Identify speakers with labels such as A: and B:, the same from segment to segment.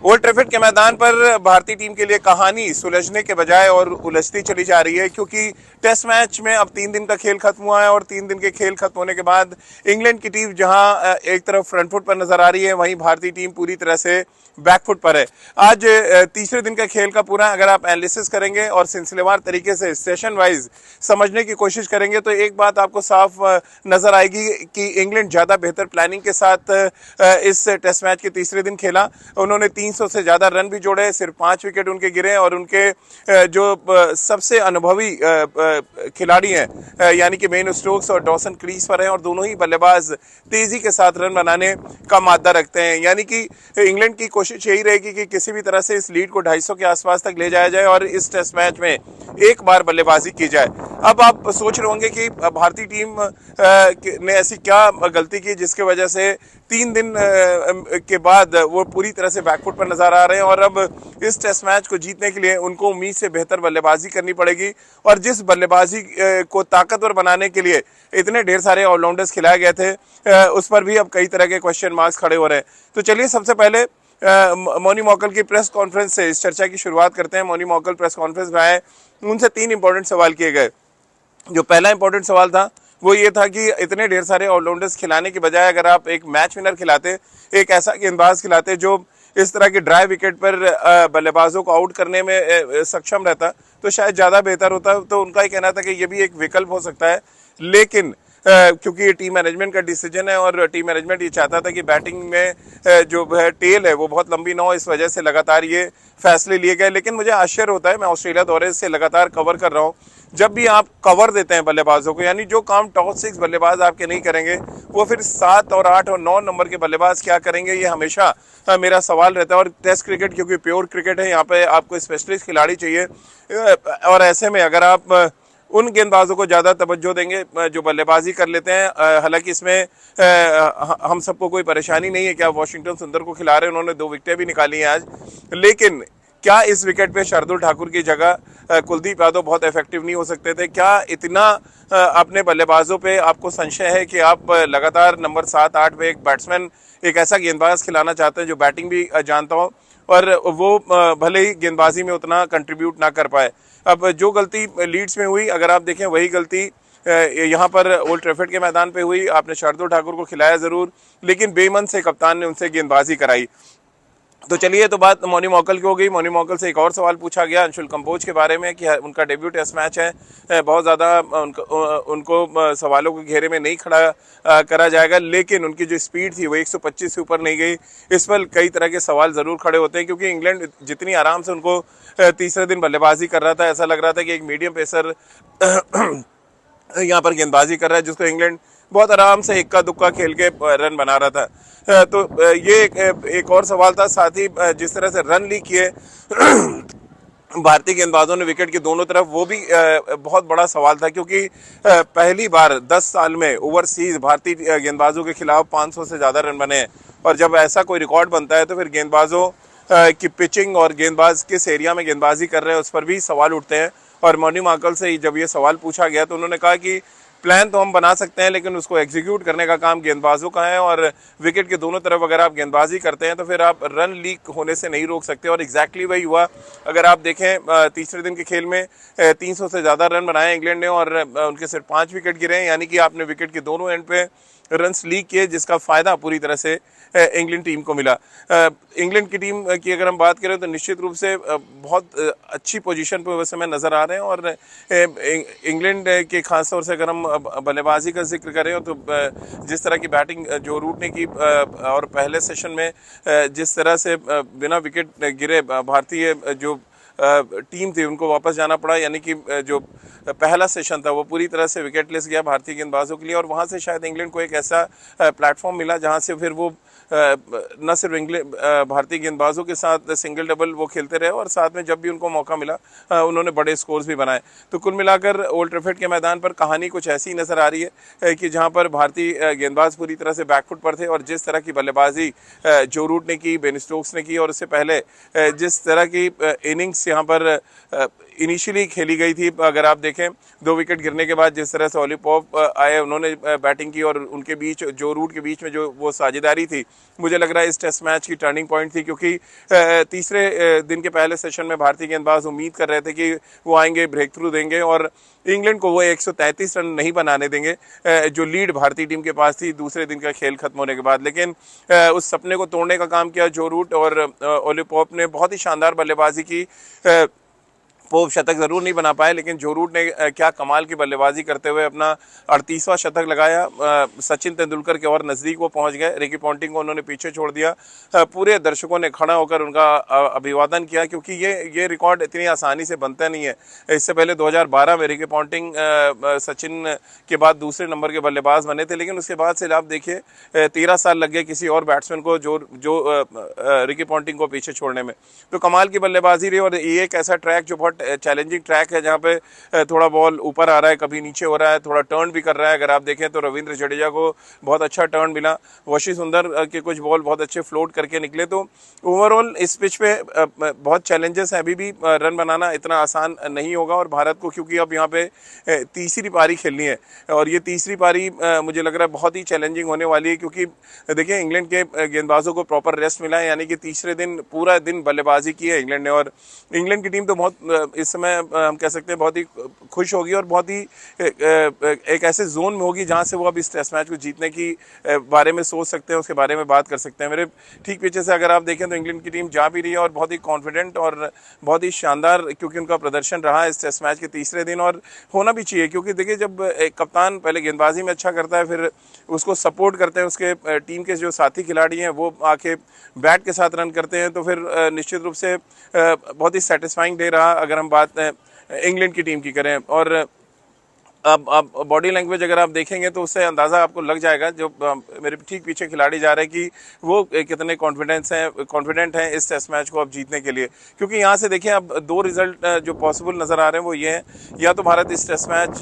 A: Old Trafford के मैदान पर भारतीय टीम के लिए कहानी सुलझने के बजाय और उलझती चली जा रही है, क्योंकि टेस्ट मैच में अब 3 दिन का खेल खत्म हुआ है और 3 दिन के खेल खत्म होने के बाद इंग्लैंड की टीम जहां एक तरफ फ्रंट फुट पर नजर आ रही है, वहीं भारतीय टीम पूरी तरह से बैक फुट पर है। आज तीसरे दिन का खेल का पूरा अगर आप एनालिसिस करेंगे और सिलसिलेवार तरीके से सेशन वाइज समझने की कोशिश करेंगे तो एक बात आपको साफ नजर आएगी कि इंग्लैंड ज्यादा बेहतर प्लानिंग के साथ इस टेस्ट मैच के तीसरे दिन खेला। उन्होंने 300 से ज्यादा रन भी जोड़े, सिर्फ 5 विकेट उनके गिरे और उनके जो सबसे अनुभवी खिलाड़ी हैं यानी कि बेन स्टोक्स और डॉसन क्रीज पर हैं और दोनों ही बल्लेबाज तेजी के साथ रन बनाने का मादा रखते हैं। यानी कि इंग्लैंड की कोशिश यही रहेगी कि किसी भी तरह से इस लीड को 250 के आसपास तक ले जाया जाए और इस टेस्ट मैच में एक बार बल्लेबाजी की जाए। अब आप सोच रहे होंगे कि भारतीय टीम ने ऐसी क्या गलती की जिसकी वजह से 3 दिन के बाद वो पूरी तरह से बैकफुट पर नजर आ रहे हैं और अब इस टेस्ट मैच को जीतने के लिए उनको उम्मीद से बेहतर बल्लेबाजी करनी पड़ेगी। और जिस बल्लेबाजी को ताकतवर बनाने के लिए इतने ढेर सारे ऑलराउंडर्स खिलाए गए थे, उस पर भी अब कई तरह के क्वेश्चन मार्क्स खड़े हो रहे हैं। तो चलिए सबसे पहले मोनी मॉकल की प्रेस कॉन्फ्रेंस से इस चर्चा की शुरुआत करते हैं। मोनी मॉकल प्रेस कॉन्फ्रेंस में आए, उनसे 3 इंपॉर्टेंट सवाल किए गए। जो पहला इंपॉर्टेंट सवाल था वो ये था कि इतने ढेर सारे ऑलराउंडर्स खिलाने की बजाय अगर आप एक मैच विनर खिलाते, एक ऐसा गेंदबाज खिलाते जो इस तरह के ड्राई विकेट पर बल्लेबाजों को आउट करने में सक्षम रहता तो शायद ज़्यादा बेहतर होता। तो उनका ही कहना था कि ये भी एक विकल्प हो सकता है, लेकिन क्योंकि ये टीम मैनेजमेंट का डिसीजन है और टीम मैनेजमेंट ये चाहता था कि बैटिंग में जो है टेल है वो बहुत लंबी ना हो, इस वजह से लगातार ये फैसले लिए गए। लेकिन मुझे आश्चर्य होता है, मैं ऑस्ट्रेलिया दौरे से लगातार कवर कर रहा हूँ, जब भी आप कवर देते हैं बल्लेबाजों को, यानी जो काम टॉप 6 बल्लेबाज आपके नहीं करेंगे वो फिर 7 और 8 और 9 नंबर के बल्लेबाज क्या करेंगे, ये हमेशा मेरा सवाल रहता है। और टेस्ट क्रिकेट क्योंकि प्योर क्रिकेट है, यहाँ पे आपको स्पेशलिस्ट खिलाड़ी चाहिए और ऐसे में अगर आप उन गेंदबाजों को ज़्यादा तवज्जो देंगे जो बल्लेबाजी कर लेते हैं, हालांकि इसमें हम सबको कोई परेशानी नहीं है कि आप वाशिंगटन सुंदर को खिला रहे हैं, उन्होंने 2 विकेटें भी निकाली हैं आज, लेकिन क्या इस विकेट पे शार्दुल ठाकुर की जगह कुलदीप यादव बहुत इफेक्टिव नहीं हो सकते थे? क्या इतना अपने बल्लेबाजों पे आपको संशय है कि आप लगातार नंबर 7-8 पे एक बैट्समैन, एक ऐसा गेंदबाज खिलाना चाहते हैं जो बैटिंग भी जानता हो और वो भले ही गेंदबाजी में उतना कंट्रीब्यूट ना कर पाए? अब जो गलती लीड्स में हुई, अगर आप देखें वही गलती यहाँ पर ओल्ड ट्रैफर्ड के मैदान पे हुई। आपने शार्दुल ठाकुर को खिलाया ज़रूर, लेकिन बेमन से कप्तान ने उनसे गेंदबाजी कराई। तो चलिए, तो बात मोनी मॉकल की हो गई। मोनी मॉकल से एक और सवाल पूछा गया अंशुल कंबोज के बारे में कि उनका डेब्यू टेस्ट मैच है, बहुत ज़्यादा उनको सवालों के घेरे में नहीं खड़ा करा जाएगा, लेकिन उनकी जो स्पीड थी वो 125 से ऊपर नहीं गई। इस पर कई तरह के सवाल ज़रूर खड़े होते हैं, क्योंकि इंग्लैंड जितनी आराम से उनको तीसरे दिन बल्लेबाजी कर रहा था, ऐसा लग रहा था कि एक मीडियम पेसर यहाँ पर गेंदबाजी कर रहा है जिसको इंग्लैंड बहुत आराम से इक्का दुक्का खेल के रन बना रहा था। तो ये एक और सवाल था। साथ ही जिस तरह से रन लीक किए भारतीय गेंदबाजों ने विकेट की दोनों तरफ, वो भी बहुत बड़ा सवाल था, क्योंकि पहली बार 10 साल में ओवरसीज भारतीय गेंदबाजों के खिलाफ 500 से ज़्यादा रन बने हैं। और जब ऐसा कोई रिकॉर्ड बनता है तो फिर गेंदबाजों की पिचिंग और गेंदबाज किस एरिया में गेंदबाजी कर रहे हैं उस पर भी सवाल उठते हैं। और मोनी मॉकल से जब ये सवाल पूछा गया तो उन्होंने कहा कि प्लान तो हम बना सकते हैं, लेकिन उसको एग्जीक्यूट करने का काम गेंदबाजों का है और विकेट के दोनों तरफ अगर आप गेंदबाजी करते हैं तो फिर आप रन लीक होने से नहीं रोक सकते। और एग्जैक्टली वही हुआ। अगर आप देखें तीसरे दिन के खेल में 300 से ज़्यादा रन बनाए इंग्लैंड ने और उनके सिर्फ 5 विकेट गिरे हैं, यानी कि आपने विकेट के दोनों एंड पे रन्स लीक किए, जिसका फ़ायदा पूरी तरह से इंग्लैंड टीम को मिला। इंग्लैंड की टीम की अगर हम बात करें तो निश्चित रूप से बहुत अच्छी पोजीशन पर वैसे में नज़र आ रहे हैं। और इंग्लैंड के खास तौर से अगर हम बल्लेबाजी का जिक्र करें तो जिस तरह की बैटिंग जो रूट ने की और पहले सेशन में जिस तरह से बिना विकेट गिरे भारतीय जो टीम थी उनको वापस जाना पड़ा, यानी कि जो पहला सेशन था वो पूरी तरह से विकेटलेस गया भारतीय गेंदबाजों के लिए। और वहाँ से शायद इंग्लैंड को एक ऐसा प्लेटफॉर्म मिला जहाँ से फिर वो न सिर्फ इंग्लैंड भारतीय गेंदबाजों के साथ सिंगल डबल वो खेलते रहे और साथ में जब भी उनको मौका मिला उन्होंने बड़े स्कोर्स भी बनाए। तो कुल मिलाकर ओल्ड ट्रैफर्ड के मैदान पर कहानी कुछ ऐसी नज़र आ रही है कि जहाँ पर भारतीय गेंदबाज पूरी तरह से बैकफुट पर थे और जिस तरह की बल्लेबाजी जो रूट ने की, बेन स्टोक्स ने की और उससे पहले जिस तरह की इनिंग्स यहाँ पर इनिशियली खेली गई थी। अगर आप देखें 2 विकेट गिरने के बाद जिस तरह से ओली पॉप आए, उन्होंने बैटिंग की और उनके बीच जो रूट के बीच में जो वो साझेदारी थी, मुझे लग रहा है इस टेस्ट मैच की टर्निंग पॉइंट थी। क्योंकि तीसरे दिन के पहले सेशन में भारतीय गेंदबाज उम्मीद कर रहे थे कि वो आएंगे, ब्रेक थ्रू देंगे और इंग्लैंड को वो 133 रन नहीं बनाने देंगे जो लीड भारतीय टीम के पास थी दूसरे दिन का खेल खत्म होने के बाद। लेकिन उस सपने को तोड़ने का काम किया जो रूट और ओली पॉप ने। बहुत ही शानदार बल्लेबाजी की। पोप शतक जरूर नहीं बना पाए, लेकिन जो रूट ने क्या कमाल की बल्लेबाजी करते हुए अपना 38वां शतक लगाया। सचिन तेंदुलकर के और नज़दीक वो पहुंच गए। रिकी पॉन्टिंग को उन्होंने पीछे छोड़ दिया। पूरे दर्शकों ने खड़ा होकर उनका अभिवादन किया, क्योंकि ये रिकॉर्ड इतनी आसानी से बनता नहीं है। इससे पहले 2012 में रिकी पॉन्टिंग सचिन के बाद दूसरे नंबर के बल्लेबाज बने थे, लेकिन उसके बाद से आप देखिए 13 साल लग गए किसी और बैट्समैन को जो रिकी पॉन्टिंग को पीछे छोड़ने में। तो कमाल की बल्लेबाजी रही। और ये एक ऐसा ट्रैक जो बहुत चैलेंजिंग ट्रैक है, जहां पे थोड़ा बॉल ऊपर आ रहा है, कभी नीचे हो रहा है, थोड़ा टर्न भी कर रहा है। अगर आप देखें तो रविंद्र जडेजा को बहुत अच्छा टर्न मिला, वशी सुंदर के कुछ बॉल बहुत अच्छे फ्लोट करके निकले। तो ओवरऑल इस पिच पे बहुत चैलेंजेस है। अभी भी रन बनाना इतना आसान नहीं होगा और भारत को, क्योंकि अब यहाँ पे तीसरी पारी खेलनी है और ये तीसरी पारी मुझे लग रहा है बहुत ही चैलेंजिंग होने वाली है। क्योंकि देखिए इंग्लैंड के गेंदबाजों को प्रॉपर रेस्ट मिला है, यानी कि तीसरे दिन पूरा दिन बल्लेबाजी की है इंग्लैंड ने। और इंग्लैंड की टीम तो बहुत इस समय हम कह सकते हैं बहुत ही खुश होगी और बहुत ही एक ऐसे जोन में होगी जहां से वो अब इस टेस्ट मैच को जीतने की बारे में सोच सकते हैं, उसके बारे में बात कर सकते हैं। मेरे ठीक पीछे से अगर आप देखें तो इंग्लैंड की टीम जा भी रही है और बहुत ही कॉन्फिडेंट और बहुत ही शानदार, क्योंकि उनका प्रदर्शन रहा है इस टेस्ट मैच के तीसरे दिन और होना भी चाहिए। क्योंकि देखिए जब एक कप्तान पहले गेंदबाजी में अच्छा करता है, फिर उसको सपोर्ट करते हैं उसके टीम के जो साथी खिलाड़ी हैं वो आके बैट के साथ रन करते हैं, तो फिर निश्चित रूप से बहुत ही सेटिस्फाइंग डे रहा अगर हम बात इंग्लैंड की टीम की करें। और अब बॉडी लैंग्वेज अगर आप देखेंगे तो उससे अंदाज़ा आपको लग जाएगा, जो मेरे ठीक पीछे खिलाड़ी जा रहे हैं, कि वो कितने कॉन्फिडेंट हैं इस टेस्ट मैच को अब जीतने के लिए। क्योंकि यहाँ से देखिए अब 2 रिजल्ट जो पॉसिबल नज़र आ रहे हैं वो ये हैं, या तो भारत इस टेस्ट मैच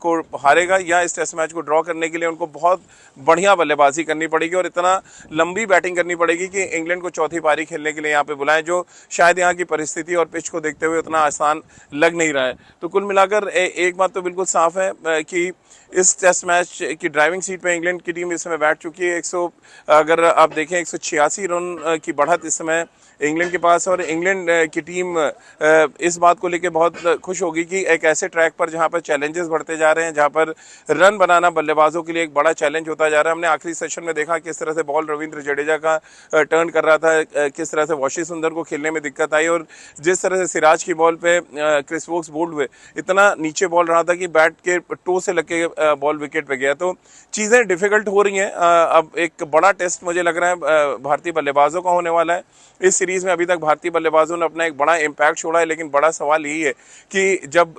A: को हारेगा या इस टेस्ट मैच को ड्रॉ करने के लिए उनको बहुत बढ़िया बल्लेबाजी करनी पड़ेगी और इतना लंबी बैटिंग करनी पड़ेगी कि इंग्लैंड को चौथी पारी खेलने के लिए यहाँ पे बुलाएं, जो शायद यहाँ की परिस्थिति और पिच को देखते हुए उतना आसान लग नहीं रहा है। तो कुल मिलाकर एक बात तो बिल्कुल साफ है कि इस टेस्ट मैच की ड्राइविंग सीट पे इंग्लैंड की टीम इस समय बैठ चुकी है। अगर आप देखें 186 रन की बढ़त इस समय इंग्लैंड के पास, और इंग्लैंड की टीम इस बात को लेकर बहुत खुश होगी कि एक ऐसे ट्रैक पर जहां पर चैलेंजेस बढ़ते जा रहे हैं, जहां पर रन बनाना बल्लेबाजों के लिए एक बड़ा चैलेंज होता जा रहा है। हमने आखिरी सेशन में देखा किस तरह से बॉल रविंद्र जडेजा का टर्न कर रहा था, किस तरह से वशी सुंदर को खेलने में दिक्कत आई, और जिस तरह से सिराज की बॉल पे क्रिस वोक्स बोल्ड हुए, इतना नीचे बॉल रहा था कि बैट के टो से लग के बॉल विकेट पे गया। तो चीज़ें डिफिकल्ट हो रही हैं। अब एक बड़ा टेस्ट मुझे लग रहा है भारतीय बल्लेबाजों का होने वाला है। इस सीरीज में अभी तक भारतीय बल्लेबाजों ने अपना एक बड़ा इम्पैक्ट छोड़ा है, लेकिन बड़ा सवाल यही है कि जब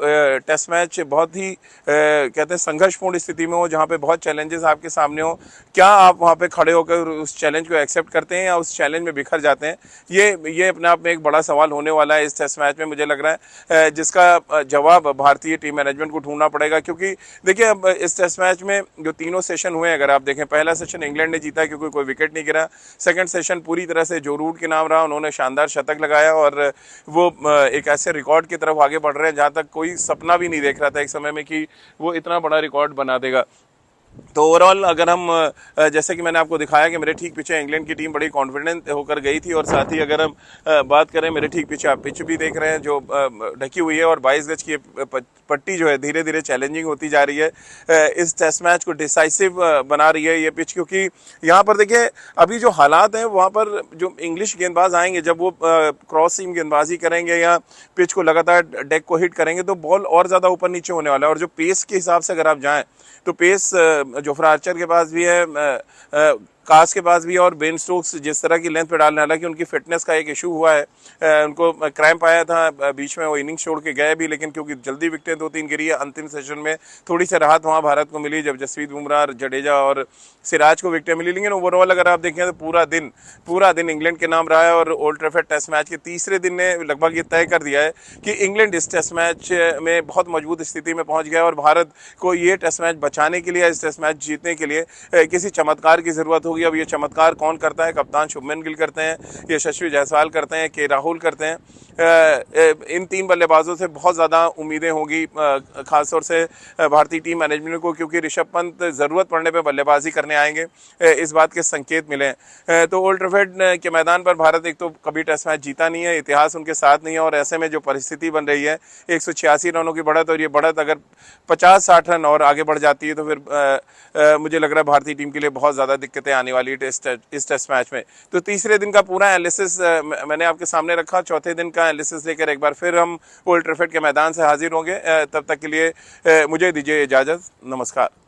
A: टेस्ट मैच बहुत ही कहते हैं संघर्षपूर्ण स्थिति में हो, जहां पे बहुत चैलेंजेस आपके सामने हो, क्या आप वहां पे खड़े होकर उस चैलेंज को एक्सेप्ट करते हैं या उस चैलेंज में बिखर जाते हैं? ये अपने आप में एक बड़ा सवाल होने वाला है इस टेस्ट मैच में, मुझे लग रहा है, जिसका जवाब भारतीय टीम मैनेजमेंट को ढूंढना पड़ेगा। क्योंकि देखिए अब इस टेस्ट मैच में जो तीनों सेशन हुए, अगर आप देखें, पहला सेशन इंग्लैंड ने जीता क्योंकि कोई विकेट नहीं गिरा। सेकंड सेशन पूरी तरह से जो रूट के नाम रहा, उन्होंने शानदार शतक लगाया और वो एक ऐसे रिकॉर्ड की तरफ आगे बढ़ रहे हैं जहां तक कोई सपना भी नहीं देख रहा था एक समय में कि वो इतना बड़ा रिकॉर्ड बना देगा। तो ओवरऑल अगर हम जैसे कि मैंने आपको दिखाया कि मेरे ठीक पीछे इंग्लैंड की टीम बड़ी कॉन्फिडेंट होकर गई थी, और साथ ही अगर हम बात करें, मेरे ठीक पीछे आप पिच भी देख रहे हैं जो ढकी हुई है और 22 गज की पट्टी जो है धीरे धीरे चैलेंजिंग होती जा रही है। इस टेस्ट मैच को डिसाइसिव बना रही है ये पिच, क्योंकि यहाँ पर देखिए अभी जो हालात हैं वहाँ पर जो इंग्लिश गेंदबाज आएंगे, जब वो क्रॉस सीम गेंदबाजी करेंगे या पिच को लगातार डेक को हिट करेंगे, तो बॉल और ज़्यादा ऊपर नीचे होने वाला है। और जो पेस के हिसाब से अगर आप जाएँ तो पेस जोफ्रा आर्चर के पास भी है, कास के पास भी है, और बेन स्टोक्स जिस तरह की लेंथ पे डालने, हालांकि उनकी फिटनेस का एक इशू हुआ है, उनको क्रैम्प आया था बीच में, वो इनिंग छोड़ के गए भी, लेकिन क्योंकि जल्दी विकेटें 2-3 गिरी है अंतिम सेशन में, थोड़ी सी राहत वहाँ भारत को मिली जब जसप्रीत बुमराह, जडेजा और सिराज को विकेटें मिली। लेकिन ओवरऑल अगर आप देखें तो पूरा दिन इंग्लैंड के नाम रहा है, और ओल्ड ट्रैफर्ड टेस्ट मैच के तीसरे दिन ने लगभग ये तय कर दिया है कि इंग्लैंड इस टेस्ट मैच में बहुत मजबूत स्थिति में पहुँच गया, और भारत को ये टेस्ट मैच बचाने के लिए, इस टेस्ट मैच जीतने के लिए किसी चमत्कार की जरूरत होगी। होगी अब ये चमत्कार कौन करता है। कप्तान शुभमन गिल करते हैं, यशस्वी जायसवाल करते हैं, के राहुल करते हैं। इन 3 बल्लेबाजों से बहुत ज़्यादा उम्मीदें होगी खासतौर से भारतीय टीम मैनेजमेंट को, क्योंकि ऋषभ पंत ज़रूरत पड़ने पर बल्लेबाजी करने आएंगे, इस बात के संकेत मिले हैं। तो ओल्ड ट्रैफर्ड के मैदान पर भारत एक तो कभी टेस्ट मैच जीता नहीं है, इतिहास उनके साथ नहीं है, और ऐसे में जो परिस्थिति बन रही है 186 रनों की बढ़त, और ये बढ़त अगर 50-60 रन और आगे बढ़ जाती है तो फिर मुझे लग रहा है भारतीय टीम के लिए बहुत ज़्यादा दिक्कतें आने वाली है इस टेस्ट मैच में। तो तीसरे दिन का पूरा एनालिसिस मैंने आपके सामने रखा। चौथे दिन का एनालिसिस लेकर एक बार फिर हम ओल्ड ट्रैफर्ड के मैदान से हाजिर होंगे। तब तक के लिए मुझे दीजिए इजाज़त। नमस्कार।